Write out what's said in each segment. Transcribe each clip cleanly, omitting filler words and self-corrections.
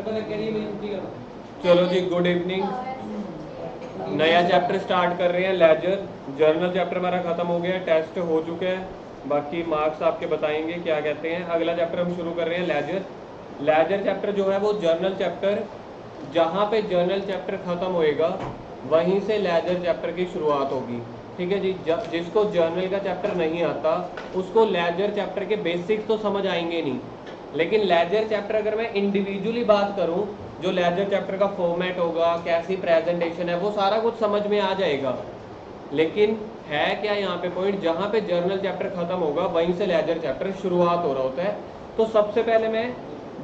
चलो जी, good evening. नया chapter start कर रहे हैं, लेजर। जर्नल चैप्टर हमारा खत्म हो गया, टेस्ट हो चुके हैं, बाकी मार्क्स आपके बताएंगे क्या कहते हैं। अगला चैप्टर हम शुरू कर रहे हैं, लेजर। लेजर चैप्टर जो है वो जर्नल चैप्टर, जहाँ पे जर्नल चैप्टर खत्म होएगा वहीं से लेजर चैप्टर की शुरुआत होगी। ठीक है जी। जिसको जर्नल का चैप्टर नहीं आता उसको लेजर चैप्टर के बेसिक्स तो समझ आएंगे नहीं, लेकिन लेजर चैप्टर अगर मैं इंडिविजुअली बात करूं, जो लेजर चैप्टर का फॉर्मेट होगा, कैसी प्रेजेंटेशन है, वो सारा कुछ समझ में आ जाएगा। लेकिन है क्या यहाँ पे पॉइंट, जहाँ पे जर्नल चैप्टर खत्म होगा वहीं से लेजर चैप्टर शुरुआत हो रहा होता है। तो सबसे पहले मैं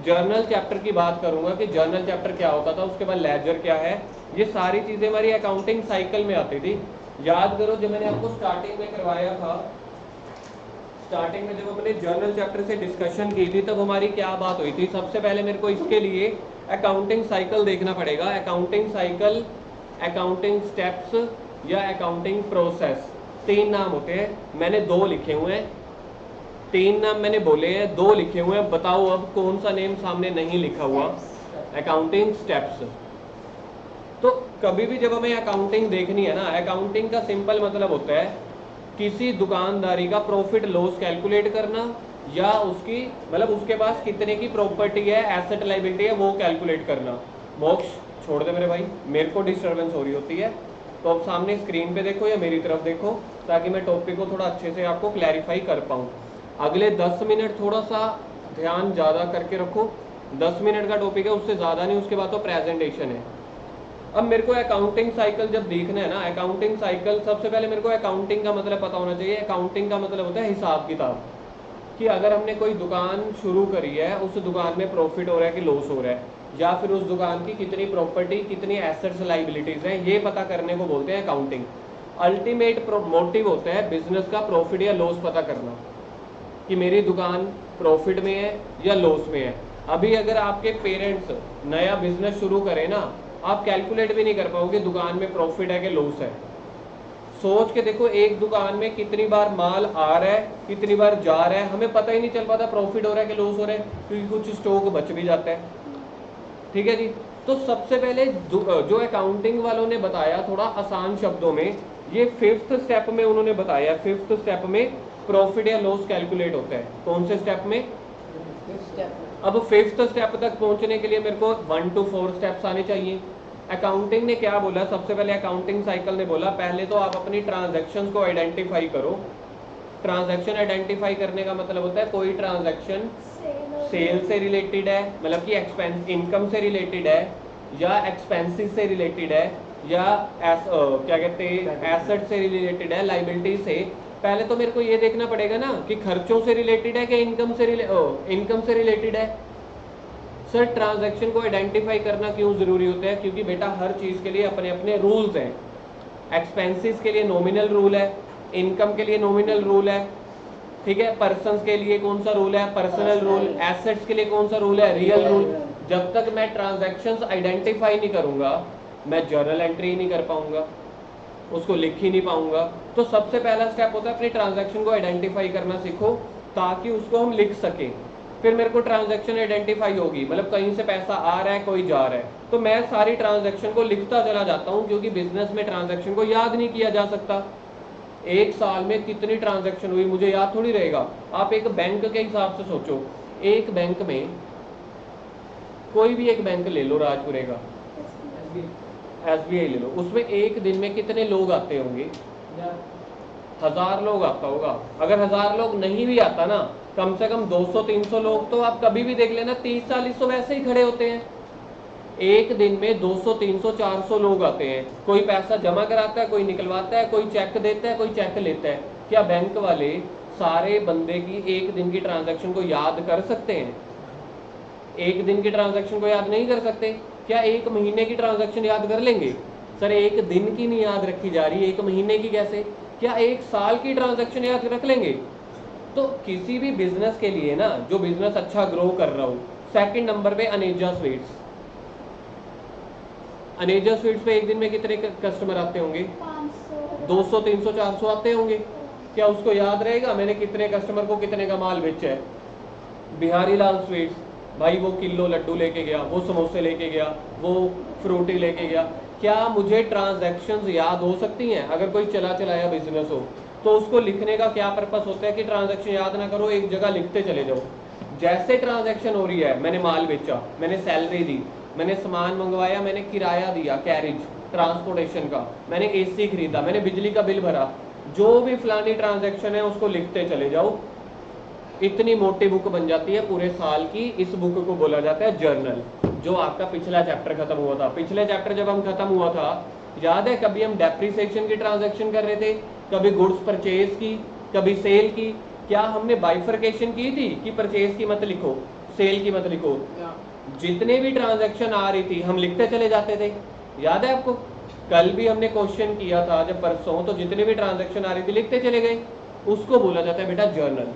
जर्नल चैप्टर की बात करूंगा कि जर्नल चैप्टर क्या होता था, उसके बाद लेजर क्या है। ये सारी चीजें हमारी अकाउंटिंग साइकिल में आती थी। याद करो जब मैंने आपको स्टार्टिंग में करवाया था, स्टार्टिंग में जब हमने जर्नल चैप्टर से डिस्कशन की थी तब हमारी क्या बात हुई थी। सबसे पहले मेरे को इसके लिए अकाउंटिंग साइकिल देखना पड़ेगा। अकाउंटिंग साइकिल, अकाउंटिंग स्टेप्स या अकाउंटिंग प्रोसेस, तीन नाम होते हैं। मैंने दो लिखे हुए हैं, तीन नाम मैंने बोले हैं, दो लिखे हुए हैं। बताओ अब कौन सा नेम सामने नहीं लिखा हुआ। Accounting steps. तो कभी भी जब हमें अकाउंटिंग देखनी है ना, अकाउंटिंग का सिंपल मतलब होता है किसी दुकानदारी का प्रॉफिट लॉस कैलकुलेट करना, या उसकी मतलब उसके पास कितने की प्रॉपर्टी है, एसेट लायबिलिटी है, वो कैलकुलेट करना। मोक्ष छोड़ दे मेरे भाई, मेरे को डिस्टर्बेंस हो रही होती है। तो अब सामने स्क्रीन पे देखो या मेरी तरफ देखो, ताकि मैं टॉपिक को थोड़ा अच्छे से आपको क्लैरिफाई कर पाऊँ। अगले 10 मिनट थोड़ा सा ध्यान ज़्यादा करके रखो। 10 मिनट का टॉपिक है, उससे ज़्यादा नहीं, उसके बाद तो प्रेजेंटेशन है। अब मेरे को अकाउंटिंग साइकिल जब देखना है ना, अकाउंटिंग साइकिल सबसे पहले मेरे को अकाउंटिंग का मतलब पता होना चाहिए। अकाउंटिंग का मतलब होता है हिसाब किताब, कि अगर हमने कोई दुकान शुरू करी है, उस दुकान में प्रॉफिट हो रहा है कि लॉस हो रहा है, या फिर उस दुकान की कितनी प्रॉपर्टी, कितनी एसेट्स लाइबिलिटीज हैं, ये पता करने को बोलते हैं अकाउंटिंग। अल्टीमेट मोटिव होता है बिजनेस का प्रॉफिट या लॉस पता करना, कि मेरी दुकान प्रॉफिट में है या लॉस में है। अभी अगर आपके पेरेंट्स नया बिजनेस शुरू करें ना, आप कैलकुलेट भी नहीं कर पाओगे दुकान में प्रॉफिट है कि लॉस है। सोच के देखो, एक दुकान में कितनी बार माल आ रहा है, कितनी बार जा रहा है, हमें पता ही नहीं चल पाता प्रॉफिट हो रहा है कि लॉस हो रहा है, क्योंकि कुछ स्टॉक बच भी जाता है। ठीक है जी। तो सबसे पहले जो अकाउंटिंग वालों ने बताया थोड़ा आसान शब्दों में, ये 5th स्टेप में उन्होंने बताया। 5th स्टेप में प्रॉफिट या लॉस कैलकुलेट होता है। कौन से स्टेप में? अब 5th स्टेप तक पहुंचने के लिए मेरे को 1 to 4 स्टेप्स आने चाहिए। अकाउंटिंग ने क्या बोला, सबसे पहले अकाउंटिंग साइकिल ने बोला पहले तो आप अपनी ट्रांजैक्शंस को आइडेंटिफाई करो। ट्रांजैक्शन आइडेंटिफाई करने का मतलब होता है कोई ट्रांजैक्शन सेल से रिलेटेड है, मतलब कि एक्सपेंस इनकम से रिलेटेड है, या एक्सपेंसेस से रिलेटेड है, या क्या कहते हैं एसेट से रिलेटेड है, लाइबिलिटी से। पहले तो मेरे को ये देखना पड़ेगा ना कि खर्चों से रिलेटेड है कि इनकम से रिलेटेड है। सर ट्रांजैक्शन को आइडेंटिफाई करना क्यों जरूरी होता है? क्योंकि बेटा हर चीज के लिए अपने अपने रूल्स हैं। एक्सपेंसेस के लिए नॉमिनल रूल है, इनकम के लिए नॉमिनल रूल है, ठीक है। पर्सन्स के लिए कौन सा रूल है? Personal rule. एसेट्स के लिए कौन सा रूल है? Real rule. जब तक मैं ट्रांजैक्शंस आइडेंटिफाई नहीं करूंगा, मैं जर्नल एंट्री नहीं कर पाऊंगा, उसको लिख ही नहीं पाऊंगा। तो सबसे पहला स्टेप होता है अपनी ट्रांजैक्शन को आइडेंटिफाई करना सीखो, ताकि उसको हम लिख सकें। फिर मेरे को ट्रांजैक्शन आइडेंटिफाई होगी, मतलब कहीं से पैसा आ रहा है, कोई जा रहा है, तो मैं सारी ट्रांजैक्शन को लिखता चला जाता हूँ, क्योंकि बिजनेस में ट्रांजैक्शन को याद नहीं किया जा सकता। एक साल में कितनी ट्रांजैक्शन हुई मुझे याद थोड़ी रहेगा। आप एक बैंक के हिसाब से सोचो, एक बैंक में कोई भी एक बैंक ले लो, राजपुरे का SBI ले लो, उसमें एक दिन में कितने लोग आते होंगे? 1000 लोग आता होगा। अगर 1000 लोग नहीं भी आता ना, कम से कम 200-300 लोग तो आप कभी भी देख लेना 30-40 तो वैसे ही खड़े होते हैं। एक दिन में 200-300-400 लोग आते हैं। कोई पैसा जमा कराता है, कोई निकलवाता है, कोई चेक देता है, कोई चेक लेता है। क्या बैंक वाले सारे बंदे की एक दिन की ट्रांजैक्शन को याद कर सकते हैं? एक दिन की ट्रांजैक्शन को याद नहीं कर सकते। क्या एक महीने की ट्रांजैक्शन याद कर लेंगे? सर एक दिन की नहीं याद रखी जा रही, एक महीने की कैसे? क्या एक साल की ट्रांजैक्शन याद रख लेंगे? तो किसी भी बिजनेस के लिए ना, जो बिजनेस अच्छा ग्रो कर रहा हो, सेकंड नंबर पे अनेजा स्वीट्स। अनेजा स्वीट्स पे एक दिन में कितने कस्टमर आते होंगे? 200, 300, 400 आते होंगे। क्या उसको याद रहेगा मैंने कितने कस्टमर को कितने का माल बेचा है? बिहारी लाल स्वीट्स भाई वो किलो लड्डू लेके गया, वो समोसे लेके गया, वो फ्रूटी लेके गया। क्या मुझे ट्रांजैक्शंस याद हो सकती हैं? अगर कोई चला चलाया बिजनेस हो तो उसको लिखने का क्या पर्पस होता है कि ट्रांजैक्शन याद ना करो, एक जगह लिखते चले जाओ। जैसे ट्रांजैक्शन हो रही है, मैंने माल बेचा, मैंने सैलरी दी, मैंने सामान मंगवाया, मैंने किराया दिया, कैरेज ट्रांसपोर्टेशन का, मैंने एसी खरीदा, मैंने बिजली का बिल भरा, जो भी फलानी ट्रांजैक्शन है उसको लिखते चले जाओ। इतनी मोटी बुक बन जाती है पूरे साल की। इस बुक को बोला जाता है जर्नल। जो आपका पिछला चैप्टर खत्म हुआ था, पिछले चैप्टर जब हम खत्म हुआ था, याद है कभी हम डेप्रिसिएशन की ट्रांजैक्शन कर रहे थे, कभी गुड्स परचेज की, कभी सेल की। क्या हमने बाइफरकेशन की थी कि परचेज की मत लिखो, सेल की मत लिखो? जितने भी ट्रांजैक्शन आ रही थी हम लिखते चले जाते थे। याद है आपको? कल भी हमने क्वेश्चन किया था जब परसों, तो जितने भी ट्रांजैक्शन आ रही थी लिखते चले गए। उसको बोला जाता है बेटा जर्नल।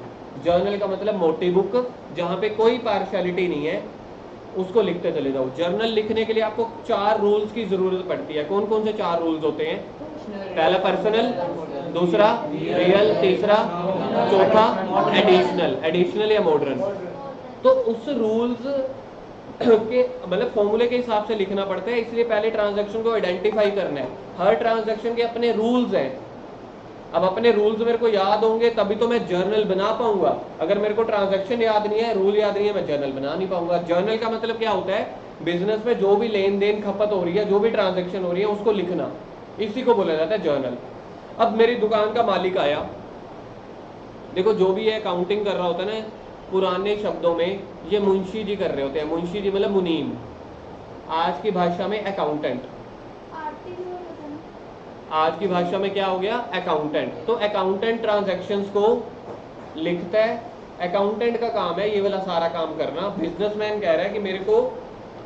जर्नल का मतलब मोटी बुक, जहां पे कोई पार्शियलिटी नहीं है, उसको लिखते चले जाओ। जर्नल लिखने के लिए आपको 4 रूल्स की जरूरत पड़ती है। कौन कौन से 4 रूल्स होते हैं? पहला पर्सनल, दूसरा रियल, तीसरा, चौथा एडिशनल। एडिशनल या मॉडर्न। तो उस रूल्स के मतलब फॉर्मूले के हिसाब से लिखना पड़ता है, इसलिए पहले ट्रांजैक्शन को आइडेंटिफाई करना है। हर ट्रांजैक्शन के अपने रूल्स हैं। अब अपने रूल्स मेरे को याद होंगे तभी तो मैं जर्नल बना पाऊंगा। अगर मेरे को ट्रांजैक्शन याद नहीं है, रूल याद नहीं है, मैं जर्नल बना नहीं पाऊंगा। जर्नल का मतलब क्या होता है? बिजनेस में जो भी लेन देन खपत हो रही है, जो भी ट्रांजैक्शन हो रही है, उसको लिखना, इसी को बोला जाता है जर्नल। अब मेरी दुकान का मालिक आया, देखो जो भी है अकाउंटिंग कर रहा होता है ना, पुराने शब्दों में ये मुंशी जी कर रहे होते हैं। मुंशी जी मतलब मुनीम, आज की भाषा में अकाउंटेंट। आज की भाषा में क्या हो गया? अकाउंटेंट। तो अकाउंटेंट ट्रांजैक्शंस को लिखता है। अकाउंटेंट का काम है ये वाला सारा काम करना। बिजनेसमैन कह रहा है कि मेरे को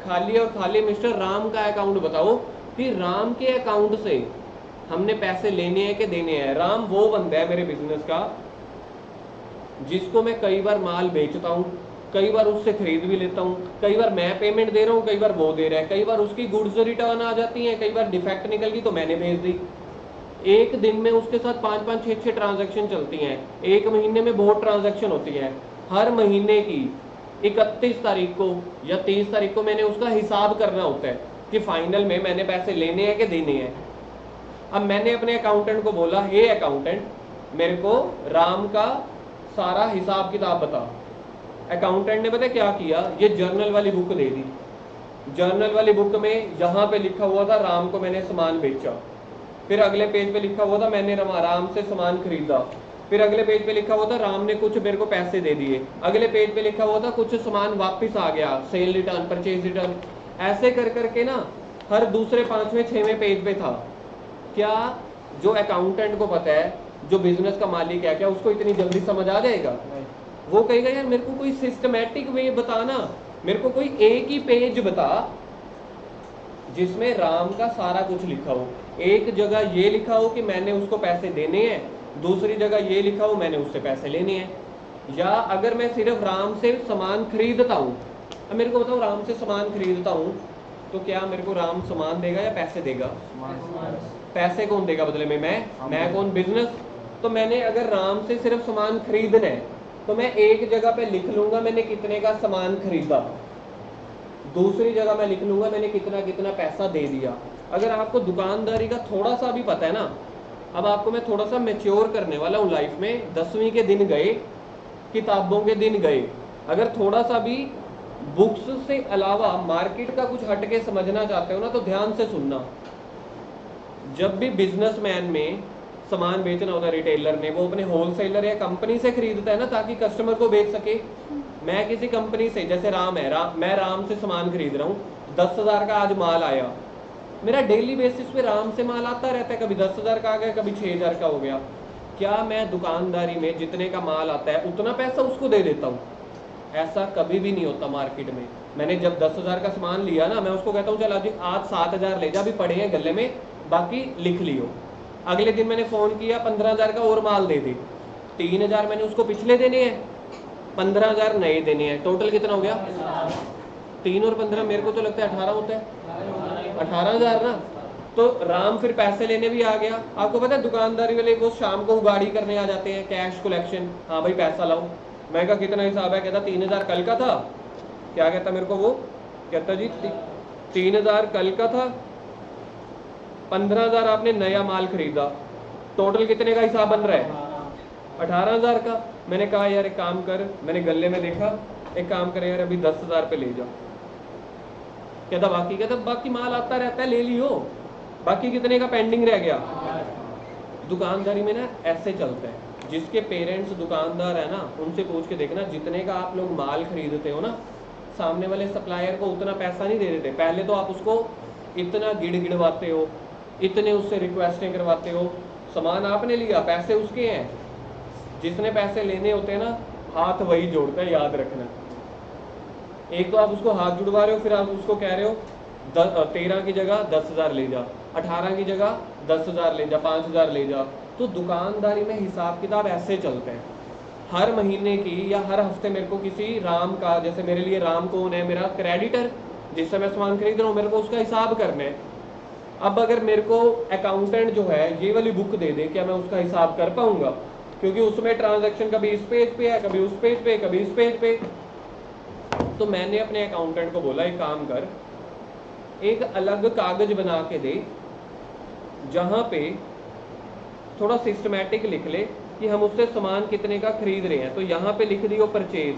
खाली और खाली मिस्टर राम का अकाउंट बताओ कि राम के अकाउंट से हमने पैसे लेने हैं कि देने हैं। राम वो बंदा है मेरे बिजनेस का जिसको मैं कई बार माल बेचता हूँ, कई बार उससे खरीद भी लेता हूँ, कई बार मैं पेमेंट दे रहा हूँ, कई बार वो दे रहा है, कई बार उसकी गुड्स रिटर्न आ जाती हैं, कई बार डिफेक्ट निकल गई तो मैंने भेज दी। एक दिन में उसके साथ 5-5, 6-6 ट्रांजैक्शन चलती हैं। एक महीने में बहुत ट्रांजैक्शन होती है। हर महीने की 31 तारीख को या 30 तारीख को मैंने उसका हिसाब करना होता है कि फाइनल में मैंने पैसे लेने हैं कि देने हैं। अब मैंने अपने अकाउंटेंट को बोला, हे अकाउंटेंट, मेरे को राम का सारा हिसाब किताब बता। अकाउंटेंट ने पता क्या किया? ये जर्नल वाली बुक दे दी। जर्नल वाली बुक में यहाँ पे लिखा हुआ था राम को मैंने सामान बेचा। फिर अगले पेज पे लिखा हुआ था मैंने राम से सामान खरीदा। फिर अगले पेज पे लिखा हुआ था राम ने कुछ मेरे को पैसे दे दिए। अगले पेज पे लिखा हुआ था कुछ सामान वापस आ गया, सेल रिटर्न, परचेज रिटर्न। ऐसे कर करके ना हर दूसरे, 5वें, 6वें पेज पे था। क्या जो अकाउंटेंट को पता है, जो बिजनेस का मालिक है, क्या उसको इतनी जल्दी समझ आ जाएगा? वो कहेगा यार मेरे को कोई सिस्टमैटिक वे बताना, मेरे को कोई एक ही पेज बता जिसमें राम का सारा कुछ लिखा हो। एक जगह ये लिखा हो कि मैंने उसको पैसे देने हैं, दूसरी जगह ये लिखा हो मैंने उससे पैसे लेने हैं। या अगर मैं सिर्फ राम से सामान खरीदता हूँ, अब मेरे को बताओ राम से सामान खरीदता हूँ तो क्या मेरे को राम सामान देगा या पैसे देगा? पैसे कौन देगा बदले में? मैं कौन? बिजनेस। तो मैंने अगर राम से सिर्फ सामान खरीदना है तो मैं एक जगह पे लिख लूंगा मैंने कितने का सामान खरीदा, दूसरी जगह मैं लिख लूंगा मैंने कितना कितना पैसा दे दिया। अगर आपको दुकानदारी का थोड़ा सा भी पता है ना, अब आपको मैं थोड़ा सा मैच्योर करने वाला हूँ लाइफ में। 10वीं के दिन गए, किताबों के दिन गए, अगर थोड़ा सा भी बुक्स से अलावा मार्केट का कुछ हटके समझना चाहते हो ना तो ध्यान से सुनना। जब भी बिजनेसमैन में सामान बेचना होता है रिटेलर ने, वो अपने होलसेलर या कंपनी से खरीदता है ना ताकि कस्टमर को बेच सके। मैं किसी कंपनी से, जैसे राम है, मैं राम से सामान खरीद रहा हूँ, 10,000 का आज माल आया, मेरा डेली बेसिस पे राम से माल आता रहता है, कभी 10,000 का आ गया, कभी 6,000 का हो गया। क्या मैं दुकानदारी में जितने का माल आता है उतना पैसा उसको दे देता हूँ? ऐसा कभी भी नहीं होता मार्केट में। मैंने जब 10,000 का सामान लिया ना, मैं उसको कहता हूँ चल आज 7,000 ले जा, अभी पड़े हैं गले में, बाकी लिख लियो। अगले दिन मैंने फोन किया 15,000 का और माल दे दे, 3,000 मैंने उसको पिछले देने हैं, 15,000 नए देने हैं। टोटल कितना हो गया? 3 और 15 मेरे को तो लगता है 18 होता है, 18,000 ना। तो राम फिर पैसे लेने भी आ गया। आपको पता है दुकानदारी वाले वो शाम को गाड़ी करने आ जाते हैं, कैश कलेक्शन। हाँ भाई पैसा लाओ। मैं कहा कितना हिसाब है? कहता 3,000 कल का था, क्या कहता मेरे को वो, कहता जी 3,000 कल का था, 15,000 आपने नया माल खरीदा, टोटल कितने का हिसाब बन रहा है 18,000 का। मैंने कहा यार एक काम कर, मैंने गले में देखा, एक काम कर यार अभी 10,000 पे ले जा। कहता बाकी, कहता बाकी माल आता रहता है ले लियो, बाकी कितने का पेंडिंग रह गया। दुकानदारी में ना ऐसे चलता है, जिसके पेरेंट्स दुकानदार है ना उनसे पूछ के देखना, जितने का आप लोग माल खरीदते हो ना, सामने वाले सप्लायर को उतना पैसा नहीं दे देते। पहले तो आप उसको इतना गिड़वाते हो, इतने उससे रिक्वेस्टें करवाते हो, सामान आपने लिया, पैसे उसके हैं, जिसने पैसे लेने होते हैं ना हाथ वही जोड़ता है, याद रखना। एक तो आप उसको हाथ जुड़वा रहे हो, फिर आप उसको कह रहे हो 13 की जगह 10,000 ले जा, 18 की जगह 10,000 ले जा, 5,000 ले जा। तो दुकानदारी में हिसाब किताब ऐसे चलते हैं। हर महीने की या हर हफ्ते मेरे को किसी राम का, जैसे मेरे लिए राम कौन है, मेरा क्रेडिटर, जिससे मैं सामान खरीद रहा हूँ, मेरे को उसका हिसाब करना है। अब अगर मेरे को अकाउंटेंट जो है ये वाली बुक दे दे, क्या मैं उसका हिसाब कर पाऊंगा? क्योंकि उसमें ट्रांजैक्शन कभी इस पेज पे है, कभी उस पेज पे, कभी इस पेज पे। तो मैंने अपने अकाउंटेंट को बोला एक काम कर, एक अलग कागज बना के दे जहां पे थोड़ा सिस्टमैटिक लिख ले कि हम उससे सामान कितने का खरीद रहे हैं। तो यहाँ पे लिख दियो परचेज,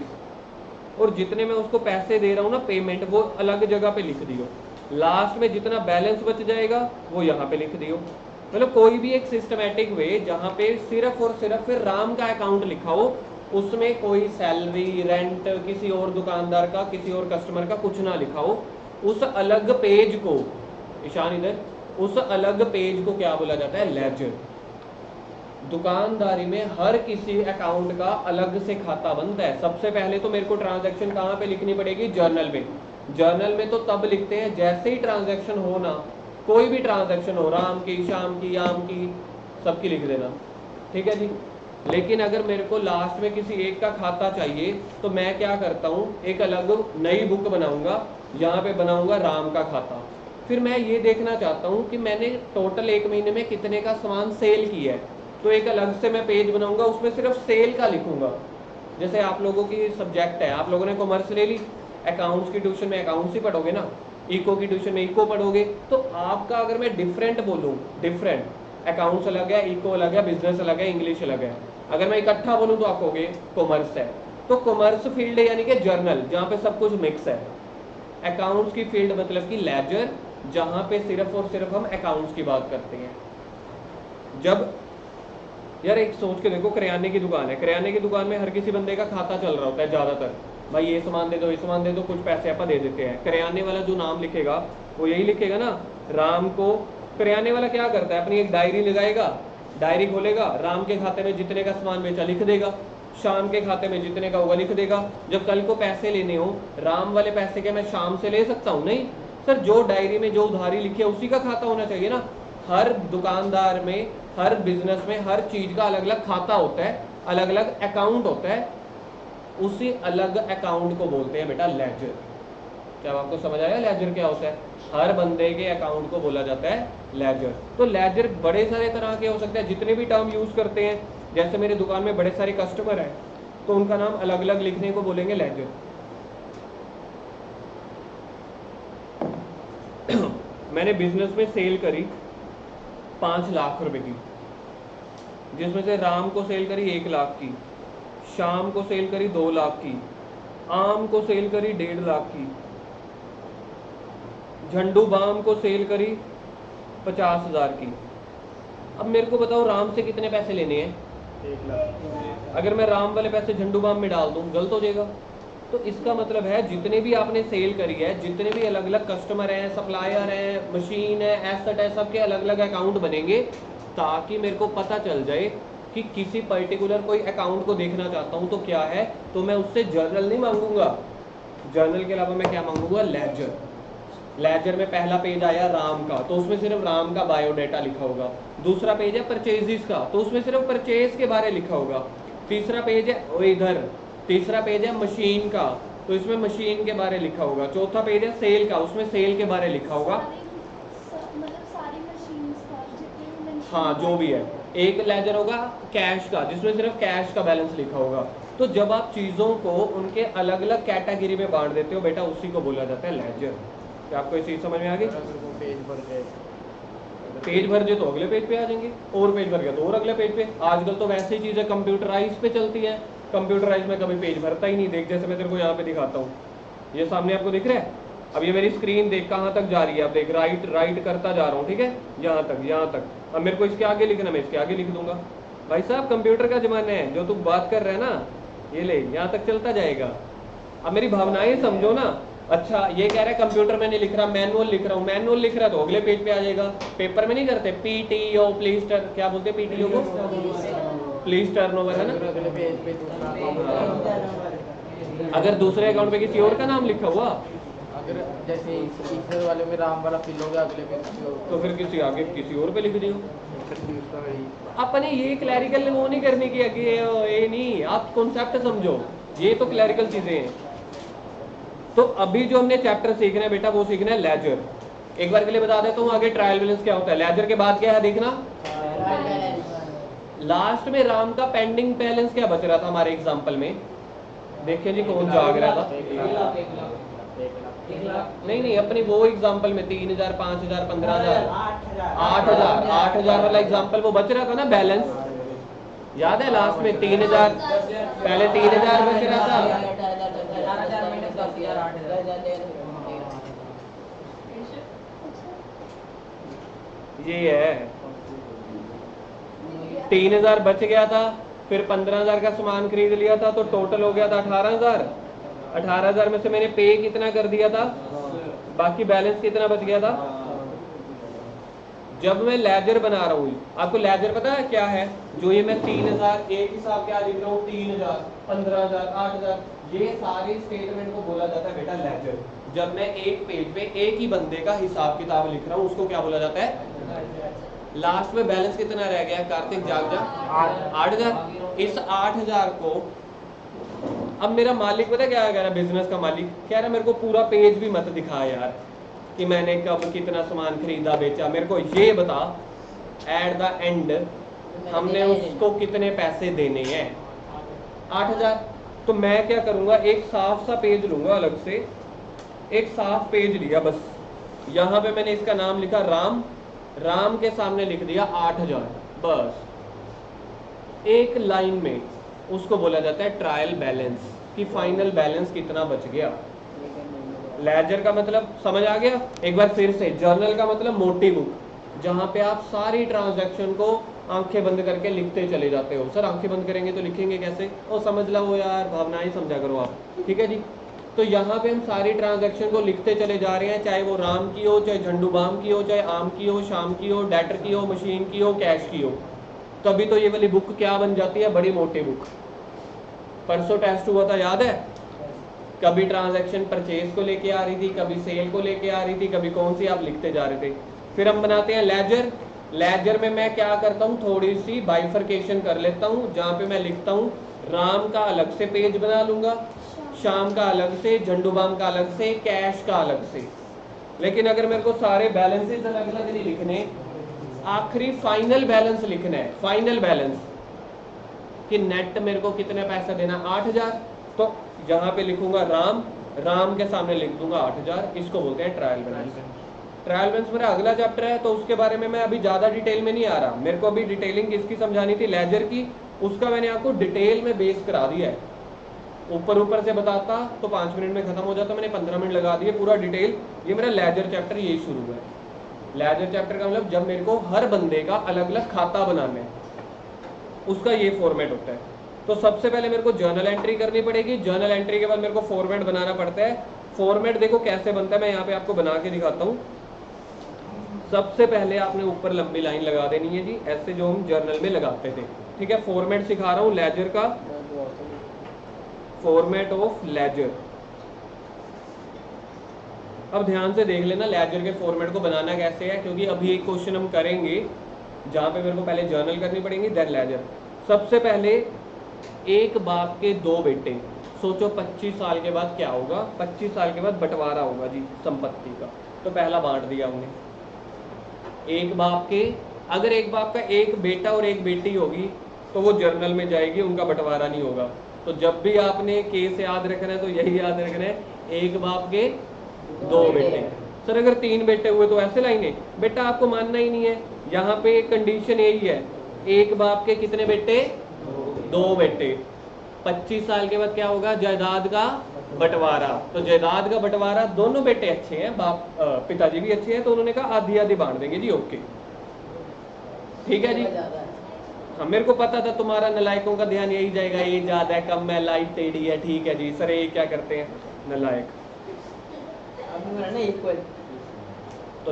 और जितने मैं उसको पैसे दे रहा हूँ ना पेमेंट, वो अलग जगह पे लिख दियो। लास्ट में जितना बैलेंस बच जाएगा वो यहाँ पे लिख दियो। मतलब कोई भी एक सिस्टमैटिक वे जहाँ पे सिर्फ और सिर्फ फिर राम का अकाउंट लिखा हो, उसमें कोई सैलरी, रेंट, किसी और दुकानदार का, किसी और कस्टमर का कुछ ना लिखा हो। उस अलग पेज को, ईशान इधर, उस अलग पेज को क्या बोला जाता है? लेजर। दुकानदारी में हर किसी अकाउंट का अलग से खाता बनता है। सबसे पहले तो मेरे को ट्रांजैक्शन कहाँ पे लिखनी पड़ेगी? जर्नल में। जर्नल में तो तब लिखते हैं जैसे ही ट्रांजैक्शन हो ना, कोई भी ट्रांजैक्शन हो, राम की, श्याम की, याम की, सबकी लिख देना, ठीक है जी। लेकिन अगर मेरे को लास्ट में किसी एक का खाता चाहिए तो मैं क्या करता हूँ, एक अलग नई बुक बनाऊंगा, यहाँ पे बनाऊंगा राम का खाता। फिर मैं ये देखना चाहता हूँ कि मैंने टोटल एक महीने में कितने का सामान सेल किया है, तो एक अलग से मैं पेज बनाऊंगा, उसमें सिर्फ सेल का लिखूंगा। जैसे आप लोगों की सब्जेक्ट है, आप लोगों ने कॉमर्स ले ली, अकाउंट्स की ट्यूशन में अकाउंट्स ही पढ़ोगे ना, इको की ट्यूशन में इको पढ़ोगे। तो आपका अगर मैं डिफरेंट बोलूँ, डिफरेंट, अकाउंट्स अलग है, इको अलग है, बिजनेस अलग है, इंग्लिश अलग है। अगर मैं इकट्ठा बोलूँ तो आप कहोगे कॉमर्स है। तो कॉमर्स फील्ड है यानी कि जर्नल, जहाँ पे सब कुछ मिक्स है। अकाउंट्स की फील्ड मतलब कि लेजर, जहाँ पे सिर्फ और सिर्फ हम अकाउंट्स की बात करते हैं। जब यार एक सोच के देखो, किराने की दुकान है, किराने की दुकान में हर किसी बंदे का खाता चल रहा होता है ज्यादातर, भाई ये सामान दे दो, ये सामान दे दो, कुछ पैसे आप दे देते हैं। किराने वाला जो नाम लिखेगा वो यही लिखेगा ना, राम को। किराने वाला क्या करता है, अपनी एक डायरी लगाएगा, डायरी खोलेगा, राम के खाते में जितने का सामान बेचा लिख देगा, शाम के खाते में जितने का होगा लिख देगा। जब कल को पैसे लेने हो, राम वाले पैसे के मैं शाम से ले सकता हूँ? नहीं सर, जो डायरी में जो उधारी लिखी है उसी का खाता होना चाहिए ना। हर दुकानदार में, हर बिजनेस में, हर चीज का अलग अलग खाता होता है, अलग अलग अकाउंट होता है। उसी अलग अकाउंट को बोलते हैं बेटा लेजर। क्या आपको समझ आया लेजर क्या होता है? हर बंदे के अकाउंट को बोला जाता है लेजर। तो लेजर बड़े सारे तरह के हो सकते हैं, जितने भी टर्म यूज करते हैं। जैसे मेरे दुकान में बड़े सारे कस्टमर हैं तो उनका नाम अलग अलग लिखने को बोलेंगे लेजर। मैंने बिजनेस में सेल करी 5 लाख रुपए की, जिसमें से राम को सेल करी 1 लाख की, शाम को सेल करी 2 लाख की, आम को सेल करी 1.5 लाख की, झंडू बाम को सेल करी 50,000 की। अब मेरे को बताओ राम से कितने पैसे लेने हैं? 1 लाख। अगर मैं राम वाले पैसे झंडू बाम में डाल दूं गलत हो जाएगा। तो इसका मतलब है जितने भी आपने सेल करी है, जितने भी अलग अलग कस्टमर हैं, सप्लायर हैं, मशीन है, एसेट है, सबके अलग अलग अकाउंट बनेंगे, ताकि मेरे को पता चल जाए कि किसी पर्टिकुलर कोई अकाउंट को देखना चाहता हूं तो क्या है। तो मैं उससे जर्नल नहीं मांगूंगा, जर्नल के अलावा मैं क्या मांगूंगा? लेजर। लेजर में पहला पेज आया राम का, तो उसमें सिर्फ राम का बायोडाटा लिखा होगा। दूसरा पेज है परचेजेस का, तो उसमें सिर्फ परचेज के बारे लिखा होगा। तीसरा पेज है इधर, तीसरा पेज है मशीन का, तो इसमें मशीन के बारे लिखा होगा। चौथा पेज है सेल का, उसमें सेल के बारे लिखा होगा। मतलब सारी मशीन्स का जितने भी हाँ जो भी है, एक लेजर होगा कैश का, जिसमें सिर्फ कैश का बैलेंस लिखा होगा। तो जब आप चीज़ों को उनके अलग अलग कैटेगरी में बांट देते हो बेटा, उसी को बोला जाता है लेजर। क्या आपको ये चीज़ समझ में आ गई? पेज भर गए, पेज भर गए तो अगले पेज पे आ जाएंगे, और पेज भर गया तो और अगले पेज पे। आजकल तो वैसे ही चीज़ें कंप्यूटराइज पे चलती है, कंप्यूटराइज में कभी पेज भरता ही नहीं। देख, जैसे मैं तेरे को यहाँ पे दिखाता हूँ, ये सामने आपको दिख रहा है। अब ये मेरी स्क्रीन देख कहाँ तक जा रही है, आप देख राइट राइट करता जा रहा हूँ, ठीक है, यहाँ तक यहाँ तक। अब मेरे को इसके आगे लिखना, मैं इसके आगे लिख दूंगा। भाई साहब कंप्यूटर का जमाना है, जो तू बात कर रहा है ना, ये ले यहाँ तक चलता जाएगा। अब मेरी भावनाएं समझो ना। अच्छा, ये कह रहा है कंप्यूटर में नहीं लिख रहा, मैनुअल लिख रहा हूँ। मैनुअल लिख रहा है तो अगले पेज पे आ जाएगा। पेपर में नहीं करते पीटीओ, प्लीज क्या बोलते हैं पीटीओ को? प्लीज टर्नओवर, है ना। अगले पेज पे दूसरा अकाउंट, अगर दूसरे अकाउंट पे किसी और का नाम लिखा हुआ अगर जैसे इस वाले में राम वाला फिल हो गया, अगले पे किसी और तो फिर किसी आगे किसी और पे लिख दियो। confused था भाई। अपने ये क्लैरिकल वो नहीं करने की, कि ये नहीं, आप कॉन्सेप्ट समझो, ये तो क्लैरिकल चीजें हैं। तो अभी जो हमने चैप्टर सीखना है बेटा, वो सीखना है लेजर। एक बार के लिए बता देता हूँ आगे ट्रायल बैलेंस क्या होता है। लेजर के बाद क्या है देखना, लास्ट में राम का पेंडिंग बैलेंस क्या बच रहा था हमारे एग्जांपल में। देखिए जी कौन जाग रहा था। नहीं नहीं, अपनी वो एग्जांपल में 3000, 5000, 15000, 8000 वाला एग्जांपल वो बच रहा था ना बैलेंस, याद है? लास्ट में 3000, पहले 3000 बच रहा था। ये है 3000 बच गया था, फिर 15000 का सामान खरीद लिया था, तो टोटल हो गया था 18000। 18000 में से मैंने पे कितना कर दिया था, बाकी बैलेंस कितना बच गया था। जब मैं लेजर बना रहा हूँ, आपको लेजर पता है क्या है? जो ये मैं 3000 एक हिसाब क्या लिख रहा हूँ, 3000, 15000, 8000, ये सारे स्टेटमेंट को बोला जाता है बेटा लेजर। जब मैं एक पेज पे एक ही बंदे का हिसाब किताब लिख रहा हूँ, उसको क्या बोला जाता है? लास्ट में बैलेंस कितना रह गया कार्तिक, जाग जा? 8000। इस 8000 को अब मेरा मालिक पता क्या कह रहा है, बिजनेस का मालिक कह रहा है मेरे को पूरा पेज भी मत दिखा यार, कि मैंने कब कितना सामान खरीदा बेचा, मेरे को ये बता एट द एंड हमने उसको कितने पैसे देने हैं। 8000। तो मैं क्या करूंगा, एक साफ सा पेज लूंगा, अलग से एक साफ पेज लिया, बस यहाँ पे मैंने इसका नाम लिखा राम, राम के सामने लिख दिया 8000, बस एक लाइन में। उसको बोला जाता है ट्रायल बैलेंस, कि फाइनल बैलेंस कितना बच गया। लेजर का मतलब समझ आ गया? एक बार फिर से, जर्नल का मतलब मोटी बुक, जहां पे आप सारी ट्रांजैक्शन को आंखें बंद करके लिखते चले जाते हो। सर आंखें बंद करेंगे तो लिखेंगे कैसे? ओ समझ लो यार, भावनाएं समझा करो आप, ठीक है जी। तो यहाँ पे हम सारी ट्रांजैक्शन को लिखते चले जा रहे हैं, चाहे वो राम की हो, चाहे झंडू बाम की हो, चाहे आम की हो, शाम की हो, डेटर की हो, मशीन की हो, कैश की हो। तभी तो ये वाली बुक क्या बन जाती है, बड़ी मोटी बुक। परसों टेस्ट हुआ था, याद है? कभी ट्रांजैक्शन परचेज को लेके आ रही थी, कभी सेल को लेके आ रही थी, कभी कौन सी, आप लिखते जा रहे थे। फिर हम बनाते हैं लेजर। लेजर में मैं क्या करता हूँ, थोड़ी सी बाइफरकेशन कर लेता हूँ, जहाँ पे मैं लिखता हूँ राम का अलग से पेज बना लूंगा, शाम का अलग से, झंडूबाम का अलग से, कैश का अलग से। लेकिन अगर मेरे को सारे बैलेंसेस अलग अलग नहीं लिखने, आखिरी फाइनल बैलेंस लिखना है, फाइनल बैलेंस कि नेट मेरे को कितने पैसा देना, 8000, तो यहाँ पे लिखूंगा राम, राम के सामने लिख दूंगा 8000। इसको बोलते हैं ट्रायल बैलेंस। ट्रायल बैलेंस मेरा अगला चैप्टर है, तो उसके बारे में मैं अभी ज्यादा डिटेल में नहीं आ रहा। मेरे को अभी डिटेलिंग किसकी समझानी थी, लेजर की, उसका मैंने आपको डिटेल में बेस करा दिया है। ऊपर से बताता तो 5 मिनट में खत्म हो जाता, मैंने 15 मिनट लगा दिए पूरा डिटेल। ये मेरा लेजर चैप्टर यही शुरू हुआ है। लेजर चैप्टर का मतलब जब मेरे को हर बंदे का अलग अलग खाता बनाना है, उसका ये फॉर्मेट होता है। तो सबसे पहले मेरे को जर्नल एंट्री करनी पड़ेगी, जर्नल एंट्री के बाद मेरे को फॉर्मेट बनाना पड़ता है। फॉर्मेट देखो कैसे बनता है, मैं यहाँ पे आपको बना के दिखाता हूँ। सबसे पहले आपने ऊपर लंबी लाइन लगा देनी है जी, ऐसे जो हम जर्नल में लगाते थे, ठीक है। फॉर्मेट सिखा रहा हूँ लेजर का, फॉर्मेट ऑफ लेजर। अब ध्यान से देख लेना लेजर के फॉर्मेट को बनाना कैसे है, क्योंकि अभी एक क्वेश्चन हम करेंगे जहां पे मेरे को पहले जर्नल करनी पड़ेगी, देन लेजर। सबसे पहले एक बाप के 2 बेटे, सोचो 25 साल के बाद क्या होगा, 25 साल के बाद बंटवारा होगा जी संपत्ति का। तो पहला बांट दिया हमने, एक बाप के अगर एक बाप का एक बेटा और एक बेटी होगी तो वो जर्नल में जाएगी, उनका बंटवारा नहीं होगा। तो जब भी आपने केस याद रखना है तो यही याद रखना है, एक बाप के दो बेटे। सर अगर 3 बेटे हुए तो ऐसे लाएंगे, बेटा आपको मानना ही नहीं है, यहाँ पे कंडीशन यही है, एक बाप के कितने बेटे, 2 बेटे। 25 साल के बाद क्या होगा, जायदाद का बंटवारा। तो जायदाद का बंटवारा, दोनों बेटे अच्छे हैं, बाप पिताजी भी अच्छे हैं, तो उन्होंने कहा आधी आधी बांट देंगे जी। ओके ठीक है जी। हाँ मेरे को पता था तुम्हारा नलायकों का ध्यान यही जाएगा, ये ज्यादा है, कम है, लाइट टेढ़ी है। ठीक है जी सर, ये क्या करते हैं नलायक। तो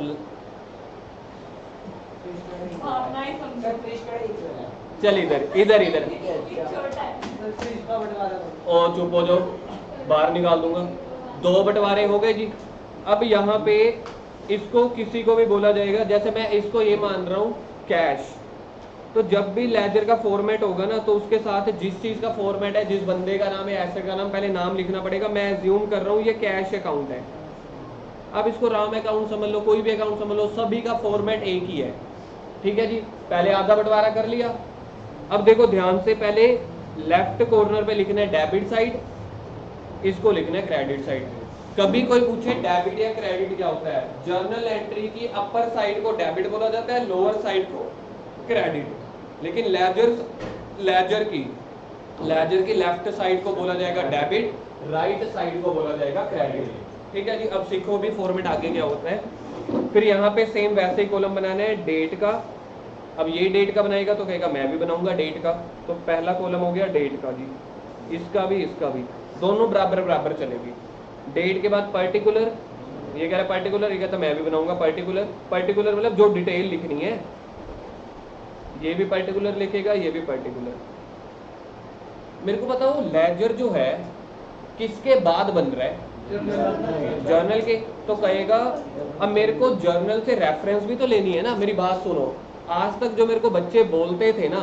चल इधर इधर इधर, और चुप हो जाओ, बाहर निकाल दूंगा। 2 बंटवारे हो गए जी। अब यहाँ पे इसको किसी को भी बोला जाएगा, जैसे मैं इसको ये मान रहा हूँ कैश, तो जब भी लेजर का फॉर्मेट होगा ना, तो उसके साथ जिस चीज का फॉर्मेट है, जिस बंदे का नाम है, एसेट का नाम, पहले नाम लिखना पड़ेगा। मैं एज्यूम कर रहा हूँ ये कैश अकाउंट है, अब इसको राम अकाउंट समझ लो, कोई भी अकाउंट समझ लो, सभी का फॉर्मेट एक ही है। ठीक है जी, पहले आधा बंटवारा कर लिया। अब देखो ध्यान से, पहले लेफ्ट कॉर्नर पे लिखना है डेबिट साइड, इसको लिखना है क्रेडिट साइड। कभी कोई पूछे डेबिट या क्रेडिट क्या होता है, जर्नल एंट्री की अपर साइड को डेबिट बोला जाता है, लोअर साइड को क्रेडिट। लेकिन लेजर की लेफ्ट साइड को बोला जाएगा डेबिट, राइट साइड को बोला जाएगा क्रेडिट। ठीक है जी। अब सीखो भी फॉर्मेट आगे क्या होता है। फिर यहाँ पे सेम वैसे ही कॉलम बनाना है डेट का। अब ये डेट का बनाएगा तो कहेगा मैं भी बनाऊंगा डेट का, तो पहला कॉलम हो गया डेट का जी, इसका भी दोनों बराबर बराबर चलेगी। डेट के बाद पर्टिकुलर, ये कह रहा है पर्टिकुलर, ये कहता मैं भी बनाऊंगा पर्टिकुलर। पर्टिकुलर मतलब जो डिटेल लिखनी है, ये भी पर्टिकुलर लिखेगा, ये भी पर्टिकुलर। मेरे को बताओ लेजर जो है किसके बाद बन रहा है, जर्नल के। तो कहेगा अब मेरे को जर्नल से रेफरेंस भी तो लेनी है ना। मेरी बात सुनो, आज तक जो मेरे को बच्चे बोलते थे ना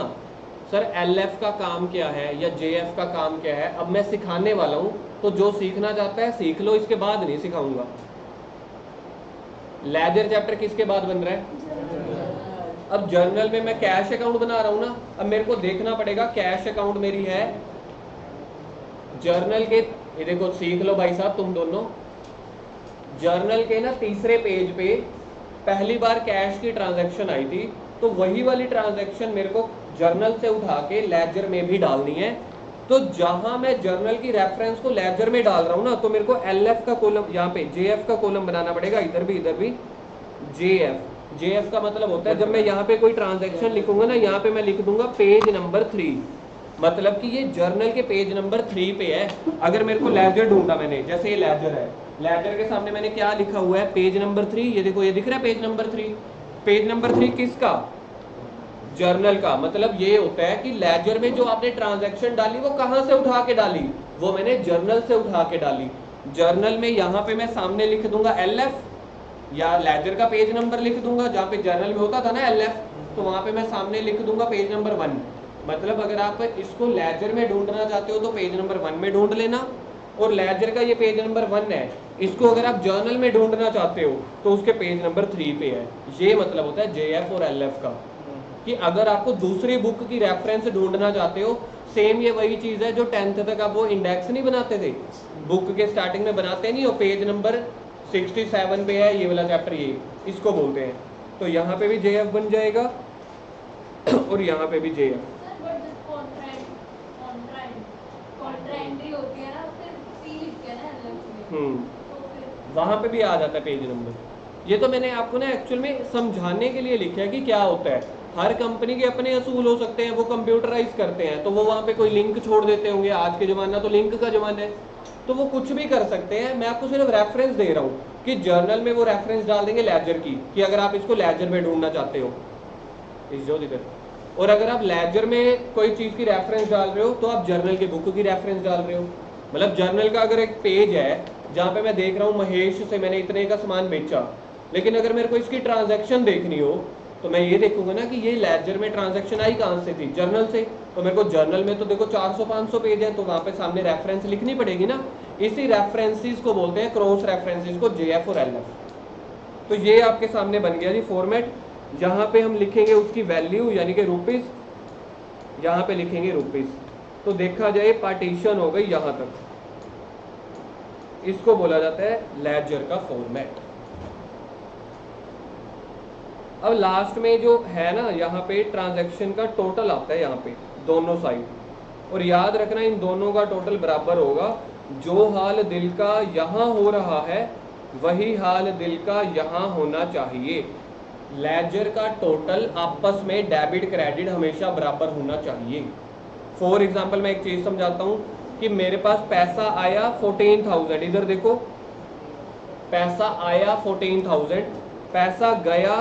सर एलएफ का काम क्या है या जेएफ का काम क्या है, अब मैं सिखाने वाला हूं, तो जो सीखना चाहता है सीख लो, इसके बाद नहीं सिखाऊंगा। लेजर चैप्टर किसके बाद बन रहा है, अब जर्नल में मैं कैश अकाउंट बना रहा हूं ना, अब मेरे को देखना पड़ेगा कैश अकाउंट मेरी है जर्नल के, ये देखो सीख लो भाई साहब तुम दोनों, जर्नल के ना तीसरे पेज पे पहली बार कैश की ट्रांजैक्शन आई थी, तो वही वाली ट्रांजैक्शन मेरे को जर्नल से उठा के लेजर में भी डालनी है। तो जहां मैं जर्नल की रेफरेंस को लेजर में डाल रहा हूं ना, तो मेरे को एलएफ का कॉलम, यहाँ पे जेएफ का कॉलम बनाना पड़ेगा, इधर भी जेएफ। जेएफ का मतलब होता है जब मैं यहाँ पे कोई ट्रांजैक्शन लिखूंगा ना, यहाँ पे मैं लिख दूंगा पेज नंबर 3, मतलब कि ये जर्नल के पेज नंबर 3 पे है। अगर मेरे को लेजर ढूंढा मैंने, जैसे ये लेजर है, लेजर के सामने मैंने क्या लिखा हुआ है, पेज नंबर 3, ये देखो ये दिख रहा है पेज नंबर 3। पेज नंबर 3 किसका, जर्नल का। मतलब ये होता है कि लेजर में जो आपने ट्रांजैक्शन डाली वो कहां से उठा के डाली, वो मैंने जर्नल से उठा के डाली। जर्नल में यहाँ पे मैं सामने लिख दूंगा एलएफ, या लेजर का पेज नंबर लिख दूंगा, जहाँ पे जर्नल में होता था ना एलएफ, तो वहां पे मैं सामने लिख दूंगा पेज नंबर 1। मतलब अगर आप इसको लेजर में ढूंढना चाहते हो तो पेज नंबर 1 में ढूंढ लेना, और लेजर का ये पेज नंबर 1 है, इसको अगर आप जर्नल में ढूंढना चाहते हो तो उसके पेज नंबर 3 पे है। ये मतलब होता है जेएफ और एलएफ का, कि अगर आपको दूसरी बुक की रेफरेंस ढूंढना चाहते हो, सेम ये वही चीज है जो 10th तक आप वो इंडेक्स नहीं बनाते थे, बुक के स्टार्टिंग में बनाते नहीं हो, पेज नंबर 67 पे है ये वाला चैप्टर, ये इसको बोलते हैं। तो यहाँ पे भी जेएफ बन जाएगा और यहाँ पे भी जेएफ। वहां पे भी आ जाता है पेज नंबर। ये तो मैंने आपको ना एक्चुअल में समझाने के लिए लिखा है कि क्या होता है। हर कंपनी के अपने असूल हो सकते हैं, वो कंप्यूटराइज करते हैं, तो वो वहां पे कोई लिंक छोड़ देते होंगे, आज के जमाना तो लिंक का जमाना है, तो वो कुछ भी कर सकते हैं। मैं आपको सिर्फ रेफरेंस दे रहा हूँ कि जर्नल में वो रेफरेंस डाल देंगे लेजर की, कि अगर आप इसको लेजर में ढूंढना चाहते हो इस जो इधर, और अगर आप लेजर में कोई चीज की रेफरेंस डाल रहे हो तो आप जर्नल की बुक की रेफरेंस डाल रहे हो। मतलब जर्नल का अगर एक पेज है जहाँ पे मैं देख रहा हूँ महेश से मैंने इतने का सामान बेचा, लेकिन अगर मेरे को इसकी ट्रांजैक्शन देखनी हो तो मैं ये देखूंगा ना कि ये लेजर में ट्रांजैक्शन आई कहाँ से थी, जर्नल से। तो मेरे को जर्नल में तो देखो 400-500 पेज है, तो वहां पे सामने रेफरेंस लिखनी पड़ेगी ना। इसी रेफरेंसेस को बोलते हैं क्रॉस रेफरेंसेस को, जेएफ और एलएफ। तो ये आपके सामने बन गया जी फॉर्मेट। यहाँ पे हम लिखेंगे उसकी वैल्यू यानी कि रुपीस, यहाँ पे लिखेंगे रुपीस। तो देखा जाए पार्टीशन हो गई यहाँ तक, इसको बोला जाता है लेजर का फॉर्मेट। अब लास्ट में जो है ना, यहाँ पे ट्रांजैक्शन का टोटल आता है यहाँ पे दोनों साइड, और याद रखना इन दोनों का टोटल बराबर होगा। जो हाल दिल का यहाँ हो रहा है वही हाल दिल का यहाँ होना चाहिए। लेजर का टोटल आपस में डेबिट क्रेडिट हमेशा बराबर होना चाहिए। फॉर एग्जाम्पल मैं एक चीज समझाता हूँ कि मेरे पास पैसा आया 14,000, इधर देखो पैसा आया 14,000, पैसा गया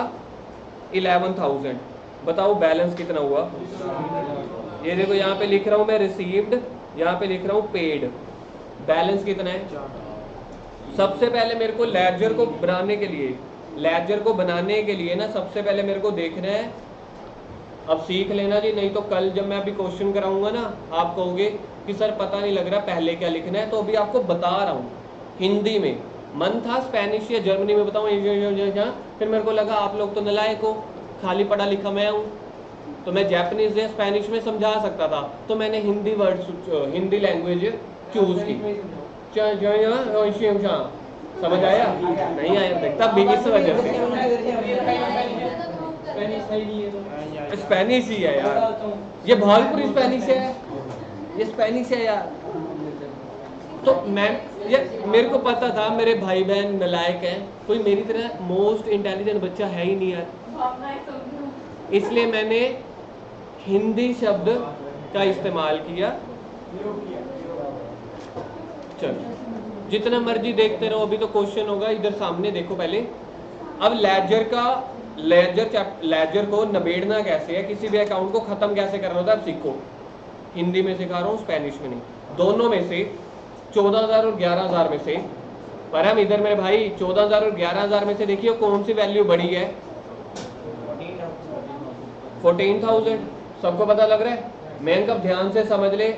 11,000, बताओ बैलेंस कितना हुआ? ये देखो यहाँ पे लिख रहा हूँ मैं रिसीव्ड, यहाँ पे लिख रहा हूँ पेड, बैलेंस कितना है? सबसे पहले मेरे को लेजर को बनाने के लिए, ना सबसे पहले मेरे को देखना है, अब सीख लेना जी, नहीं तो कल जब मैं अभी क्वेश्चन कराऊंगा ना आप कहोगे कि सर पता नहीं लग रहा पहले क्या लिखना है। तो अभी आपको बता रहा हूँ हिंदी में, मन था स्पेनिश या जर्मनी में बताऊँ, फिर मेरे को लगा आप लोग तो नलायक हो, खाली पढ़ा लिखा मैं हूँ, तो मैं जापानीज या स्पेनिश में समझा सकता था, तो मैंने Hindi word, Hindi language choose की। समझ आया? नहीं आया तब भी इस वजह से स्पेनिश ही है यार, ये भोलपुरी स्पेनिश है, ये स्पेनिश है यार। तो मैं ये मेरे को पता था मेरे भाई बहन नालायक हैं, कोई मेरी तरह मोस्ट इंटेलिजेंट बच्चा है ही नहीं यार, इसलिए मैंने हिंदी शब्द का इस्तेमाल किया। चलो जितना मर्जी देखते रहो, अभी तो क्वेश्चन होगा, इधर सामने देखो पहले। अब लेजर को नबेड़ना कैसे है, किसी भी अकाउंट को खत्म कैसे करना होता है, अब सीखो। हिंदी में सिखा रहा हूँ, स्पेनिश में नहीं, दोनों में से 14,000 और 11,000 में से, पर हम इधर मेरे भाई 14,000 और 11,000 में से देखिए कौन सी वैल्यू बड़ी है? 14,000। सबको पता लग रहा है? मैं कब ध्यान से समझ ले,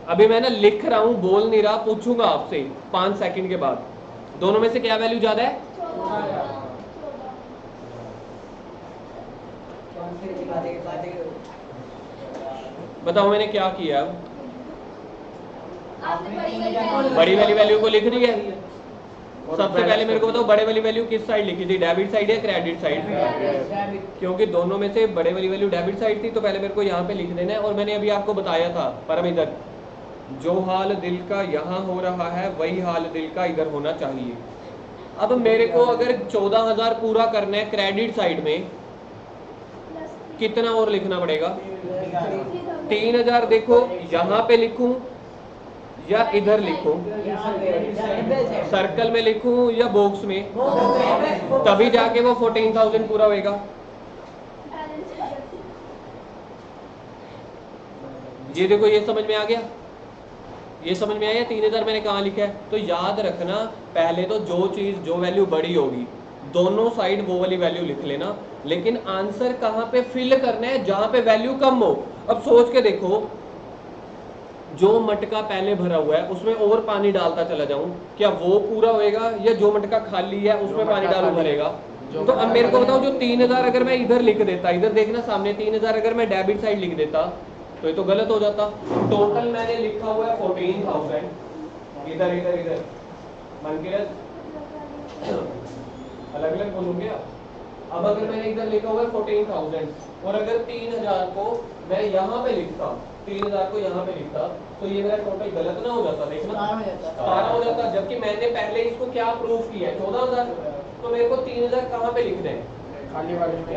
अभी मैं ना लिख रहा हूं, बोल नहीं रहा, पूछूंगा आपसे 5 सेकंड के बाद, दोनों में से क्या वैल्यू ज्यादा है? बताओ मैंने क्या किया? बड़ी वाली वैल्यू को लिख दी है। सबसे पहले मेरे को बताओ बड़े वाली वैल्यू किस साइड लिखी थी, डेबिट साइड या क्रेडिट साइड? क्योंकि दोनों में से बड़े वाली वैल्यू डेबिट साइड थी, तो पहले मेरे को यहाँ पे लिख देना है। और मैंने अभी आपको बताया था परम, इधर जो हाल दिल का यहाँ हो रहा है वही हाल दिल का इधर होना चाहिए। अब मेरे को अगर 14,000 पूरा करना है क्रेडिट साइड में, कितना और लिखना पड़ेगा? 3,000। देखो यहाँ पे लिखूं या इधर लिखूं, सर्कल में लिखूं या बॉक्स में, तभी जाके वो 14,000 पूरा होएगा। ये देखो, ये समझ में आ गया? ये समझ में आया 3,000 मैंने कहाँ लिखा है? तो याद रखना, पहले तो जो चीज जो वैल्यू बड़ी होगी दोनों साइड वो वाली वैल्यू लिख लेना, लेकिन आंसर कहाँ पे फिल करना है? जहां पे वैल्यू कम हो। अब सोच के देखो, जो मटका पहले भरा हुआ है उसमें और पानी डालता चला जाऊं, क्या वो पूरा होएगा, या जो मटका खाली है उसमें पानी डालू भरेगा? तो अब मेरे को बताओ, जो 3,000 अगर मैं इधर लिख देता, इधर देखना सामने 3,000 अगर मैं डेबिट साइड लिख देता तो ये तो गलत हो जाता। टोटल मैंने लिखा हुआ है 14,000, इधर इधर इधर मन के अलग अलग बोलूंगे आप। अब अगर मैंने इधर लिखा हुआ है 14,000 और अगर 3,000 को मैं यहाँ पे लिखता, 3,000 को यहाँ पे लिखता, तो ये मेरा टोटल गलत ना हो जाता? देखना 17 हो जाता, जबकि मैंने पहले इसको क्या प्रूफ किया है? 14,000। तो मेरे को 3,000 कहाँ पे लिखना है? खाली वाले में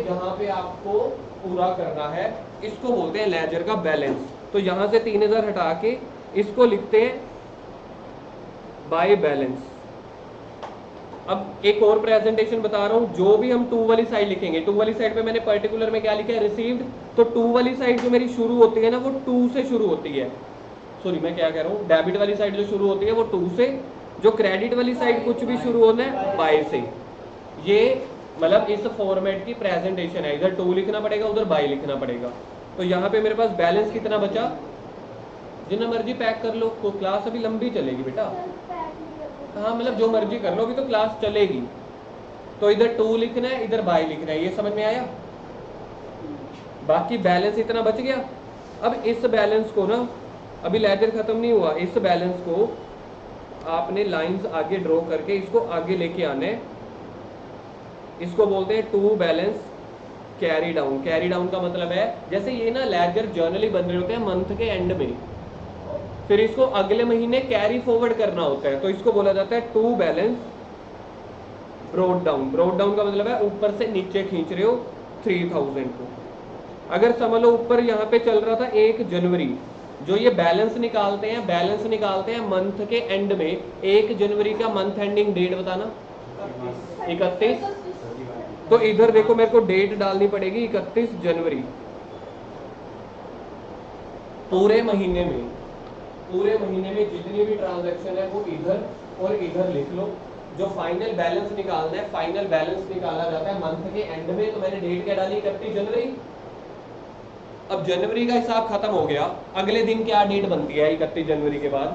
जहाँ पे आपको पूरा करना है, इसको बोलते हैं लेजर का बैलेंस। तो यहाँ से 3,000 हटा के इसको लिखते हैं बाय बैलेंस। अब एक और प्रेजेंटेशन बता रहा हूँ, जो भी हम 2 वाली साइड लिखेंगे, 2 वाली साइड पे मैंने पर्टिकुलर में क्या लिखा है? रिसीव्ड। तो 2 वाली साइड जो मेरी शुरू होती है ना, वो 2 से शुरू होती है। सॉरी, मैं क्या कह रहा हूँ, डेबिट वाली साइड जो शुरू होती है वो 2 से, जो क्रेडिट वाली साइड कुछ भी शुरू होना है बाय से। ये मतलब इस फॉर्मेट की प्रेजेंटेशन है, इधर 2 लिखना पड़ेगा, उधर बाय लिखना पड़ेगा। तो यहाँ पे मेरे पास बैलेंस कितना बचा? जितना मर्जी पैक कर लो, तो क्लास अभी लंबी चलेगी बेटा। हाँ मतलब जो मर्जी कर लो, अभी तो क्लास चलेगी। तो इधर टू लिखना है, इधर बाय लिखना है, ये समझ में आया। बाकी बैलेंस इतना बच गया। अब इस बैलेंस को ना, अभी लेजर खत्म नहीं हुआ, इस बैलेंस को आपने लाइंस आगे ड्रॉ करके इसको आगे लेके आना है। इसको बोलते हैं to balance carry down. Carry down का मतलब है जैसे ये ना लेजर जर्नली बन रहे होते हैं मंथ के एंड में, फिर इसको अगले महीने कैरी फॉरवर्ड करना होता है, तो इसको बोला जाता है to balance brought down. Brought down का मतलब है ऊपर से नीचे खींच रहे हो 3000 को। अगर समझ लो ऊपर यहाँ पे चल रहा था 1 जनवरी, जो ये बैलेंस निकालते हैं, बैलेंस निकालते हैं मंथ के एंड में। 1 जनवरी का मंथ एंडिंग डेट बताना 31। तो इधर देखो मेरे को डेट डालनी पड़ेगी 31 जनवरी। पूरे महीने में जितनी भी ट्रांजैक्शन है वो इधर और इधर लिख लो। जो फाइनल बैलेंस निकालना है, फाइनल बैलेंस निकाला जाता है मंथ के एंड में। तो मैंने डेट क्या डाली 31 जनवरी। अब जनवरी का हिसाब खत्म हो गया, अगले दिन क्या डेट बनती है 31 जनवरी के बाद।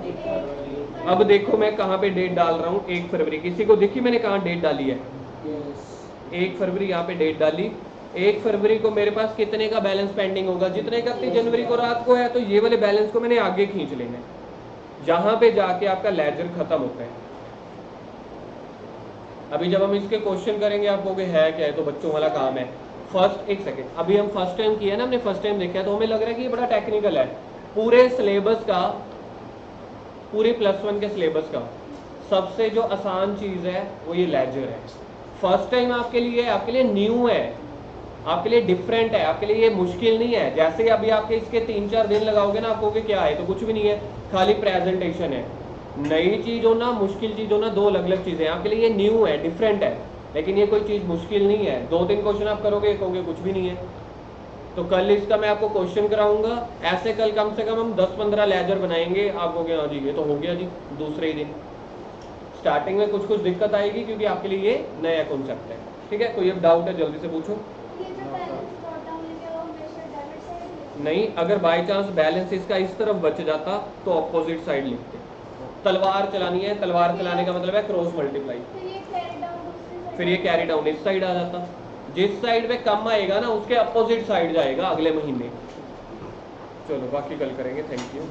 अब देखो मैं कहाँ पे डेट डाल रहा हूँ, 1 फरवरी। किसी को देखी मैंने कहाँ डेट डाली है? 1 फरवरी यहाँ पे डेट डाली। 1 फरवरी को मेरे पास कितने का बैलेंस पेंडिंग होगा? जितने 31 जनवरी को रात को है, तो ये वाले बैलेंस को मैंने आगे खींच लेना है, जहां पे जाके आपका लेजर खत्म होता है। अभी जब हम इसके क्वेश्चन करेंगे आप कहोगे है क्या है, तो बच्चों वाला काम है। फर्स्ट एक सेकेंड, अभी हम फर्स्ट टाइम किया ना, हमने फर्स्ट टाइम देखा, तो हमें लग रहा है कि ये बड़ा टेक्निकल है। पूरे सिलेबस का, पूरे +1 के सिलेबस का सबसे जो आसान चीज है वो ये लेजर है। फर्स्ट टाइम आपके लिए न्यू है, आपके लिए डिफरेंट है, आपके लिए ये मुश्किल नहीं है। जैसे अभी आपके इसके 3-4 दिन लगाओगे ना, आपको क्या है, तो कुछ भी नहीं है, खाली प्रेजेंटेशन है। नई चीज हो ना मुश्किल चीज हो ना, दो अलग अलग चीजें। आपके लिए ये न्यू है, डिफरेंट है, लेकिन ये कोई चीज मुश्किल नहीं है। 2-3 क्वेश्चन आप करोगे, कहोगे कुछ भी नहीं है। तो कल इसका मैं आपको क्वेश्चन कराऊंगा, ऐसे कल कम से कम हम 10-15 लेजर बनाएंगे। आप कहोगे हाँ जी ये तो हो गया जी दूसरे ही दिन। स्टार्टिंग में कुछ दिक्कत आएगी क्योंकि आपके लिए ये नया कॉन्सेप्ट है। ठीक है, कोई अब डाउट है जल्दी से पूछो। नहीं, अगर बाय चांस बैलेंस इसका इस तरफ बच जाता तो ऑपोजिट साइड लिखते। तलवार चलानी है, तलवार चलाने का मतलब है क्रॉस मल्टीप्लाई, फिर ये कैरी डाउन इस साइड आ जाता। जिस साइड पे कम आएगा ना उसके अपोजिट साइड जाएगा अगले महीने। चलो बाकी कल करेंगे। Thank you.